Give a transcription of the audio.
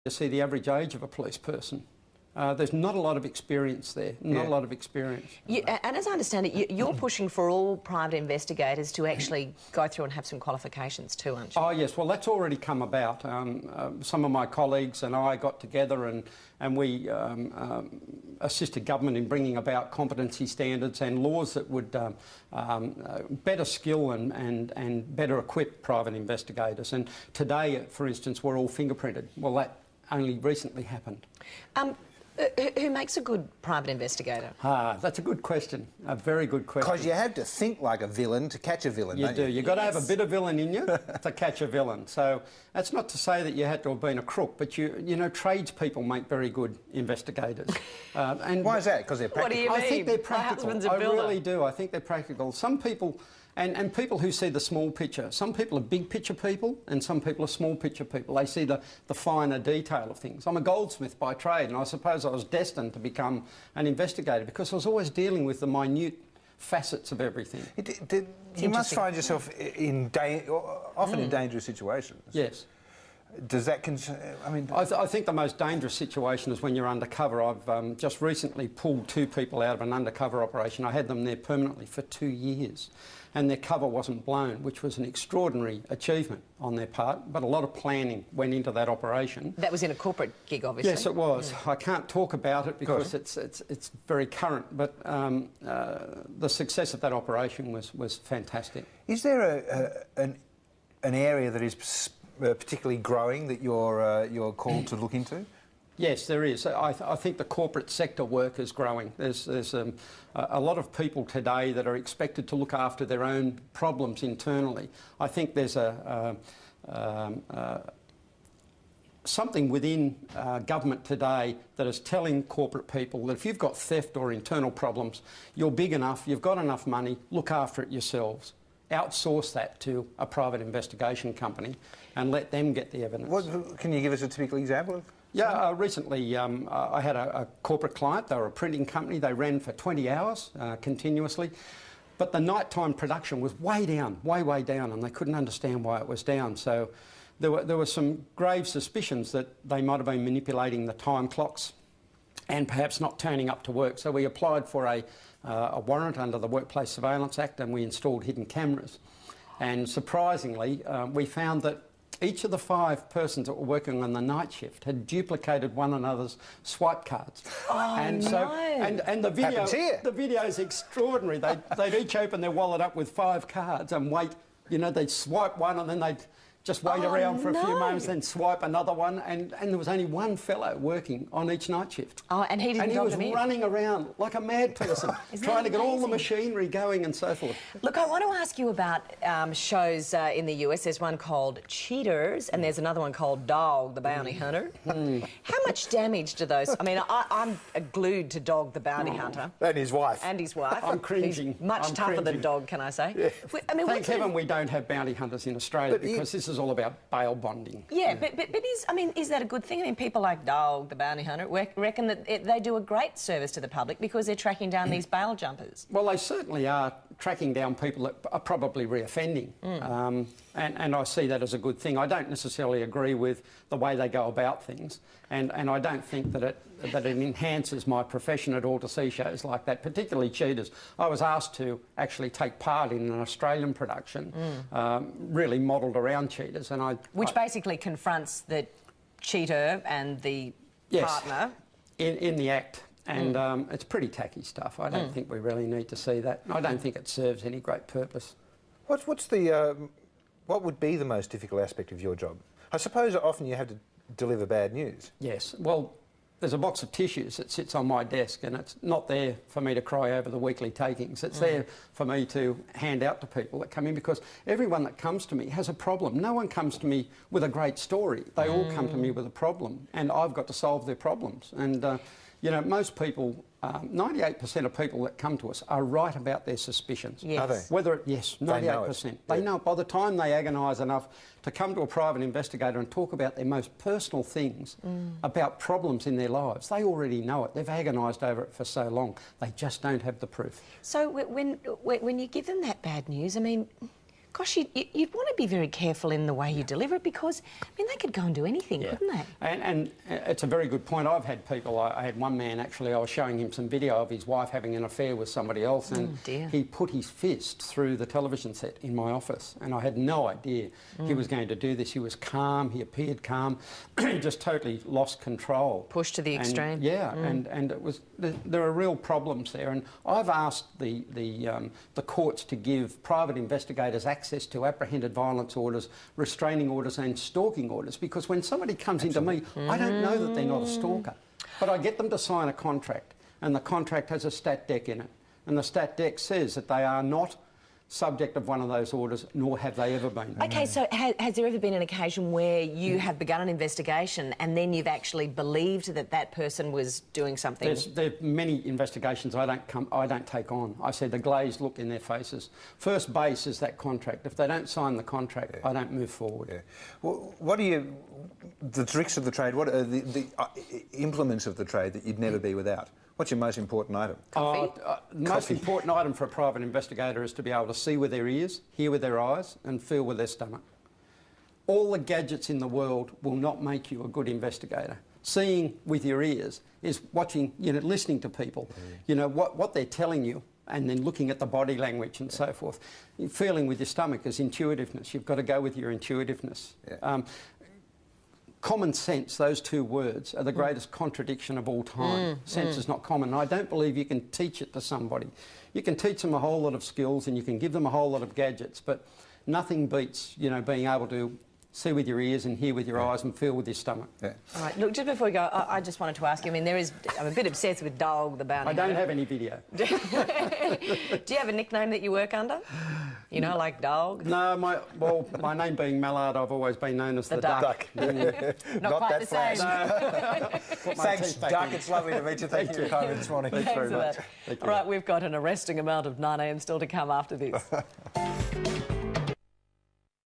You see the average age of a police person. There's not a lot of experience there, not a lot of experience. And as I understand it, you're pushing for all private investigators to actually go through and have some qualifications too, aren't you? Oh yes, well that's already come about. Some of my colleagues and I got together and we assisted government in bringing about competency standards and laws that would better skill and better equip private investigators. And today, for instance, we're all fingerprinted. Well, that only recently happened. Who makes a good private investigator? That's a good question. A very good question. Because you have to think like a villain to catch a villain, don't you? You've got to have a bit of villain in you to catch a villain. So that's not to say that you had to have been a crook, but you know, tradespeople make very good investigators. And why is that? Because they're practical? What do you mean? I think they're practical. My husband's a builder. I really do. I think they're practical. Some people... And people who see the small picture. Some people are big picture people and some people are small picture people. They see the finer detail of things. I'm a goldsmith by trade, and I suppose I was destined to become an investigator because I was always dealing with the minute facets of everything. You must find yourself often in dangerous situations. Yes. Does that I mean... I think the most dangerous situation is when you're undercover. I've just recently pulled 2 people out of an undercover operation. I had them there permanently for 2 years. And their cover wasn't blown, which was an extraordinary achievement on their part, but a lot of planning went into that operation. That was in a corporate gig, obviously. Yes, it was. I can't talk about it because it's very current, but the success of that operation was fantastic. Is there an area that is particularly growing that you're called to look into? Yes, there is. I think the corporate sector work is growing. There's a lot of people today that are expected to look after their own problems internally. I think there's something within government today that is telling corporate people that if you've got theft or internal problems, you're big enough, you've got enough money, look after it yourselves. Outsource that to a private investigation company and let them get the evidence. Can you give us a typical example of? Yeah, recently I had a corporate client. They were a printing company. They ran for 20 hours continuously. But the nighttime production was way down, way down, and they couldn't understand why it was down. So there were some grave suspicions that they might have been manipulating the time clocks and perhaps not turning up to work. So we applied for a warrant under the Workplace Surveillance Act and we installed hidden cameras. And surprisingly, we found that each of the 5 persons that were working on the night shift had duplicated one another's swipe cards. Oh, and so, and the video is extraordinary. They'd each open their wallet up with 5 cards and wait. You know, they'd swipe one and then they'd just wait around for a few moments, then swipe another one, and there was only one fellow working on each night shift. Oh, and he didn't. And he was running around like a mad person, trying to get all the machinery going and so forth. Look, I want to ask you about shows in the US. There's one called Cheaters, and there's another one called Dog, the Bounty Hunter. How much damage do those? I mean, I'm glued to Dog, the Bounty Hunter. And his wife. And his wife. I'm cringing. He's much tougher than Dog, can I say? Yeah. I mean, thank heaven we don't have bounty hunters in Australia because this is all about bail bonding. Yeah, but is that a good thing? I mean, people like Dog, the Bounty Hunter, reckon that they do a great service to the public because they're tracking down these bail jumpers. Well, they certainly are tracking down people that are probably reoffending, and I see that as a good thing. I don't necessarily agree with the way they go about things, and I don't think that it enhances my profession at all to see shows like that, particularly Cheaters. I was asked to actually take part in an Australian production, really modelled around Cheaters, and which basically confronts the cheater and the partner in the act. And it's pretty tacky stuff. I don't think we really need to see that. I don't think it serves any great purpose. What would be the most difficult aspect of your job? I suppose often you have to deliver bad news. Yes. Well, there's a box of tissues that sits on my desk and it's not there for me to cry over the weekly takings. It's there for me to hand out to people that come in because everyone that comes to me has a problem. No one comes to me with a great story. They all come to me with a problem and I've got to solve their problems. And you know, most people, 98% of people that come to us are right about their suspicions. Yes. Are they? Whether yes, 98%. They know it. By the time they agonise enough to come to a private investigator and talk about their most personal things, about problems in their lives, they already know it. They've agonised over it for so long. They just don't have the proof. So when you give them that bad news, I mean, gosh, you'd want to be very careful in the way you deliver it because, I mean, they could go and do anything, couldn't they? And it's a very good point. I've had people, I had one man actually, I was showing him some video of his wife having an affair with somebody else, and he put his fist through the television set in my office, and I had no idea he was going to do this. He was calm, he appeared calm, he just totally lost control. Pushed to the extreme. And it was, there are real problems there, and I've asked the courts to give private investigators access to apprehended violence orders, restraining orders and stalking orders, because when somebody comes into me, I don't know that they're not a stalker, but I get them to sign a contract, and the contract has a stat dec in it, and the stat dec says that they are not subject of one of those orders, nor have they ever been. OK, so has there ever been an occasion where you have begun an investigation and then you've actually believed that that person was doing something? There are many investigations I don't take on. I see the glazed look in their faces. First base is that contract. If they don't sign the contract, I don't move forward. Yeah. Well, what are the tricks of the trade? What are the implements of the trade that you'd never be without? What's your most important item? Coffee? The most important item for a private investigator is to be able to see with their ears, hear with their eyes and feel with their stomach. All the gadgets in the world will not make you a good investigator. Seeing with your ears is watching, listening to people, what they're telling you, and then looking at the body language and so forth. Feeling with your stomach is intuitiveness. You've got to go with your intuitiveness. Common sense, those two words, are the greatest contradiction of all time. Sense is not common. I don't believe you can teach it to somebody. You can teach them a whole lot of skills and you can give them a whole lot of gadgets, but nothing beats, being able to see with your ears and hear with your eyes and feel with your stomach. Yeah. All right, look, just before we go, I just wanted to ask you, I mean, I'm a bit obsessed with Dog, the bounty hunter. I don't have any video. Do you have a nickname that you work under? Like Dog? No, my name being Mallard, I've always been known as the Duck. Not quite the same. Thanks, Duck. It's lovely to meet you. Thank you for coming this morning. Thanks very much. All right, we've got an arresting amount of 9am still to come after this.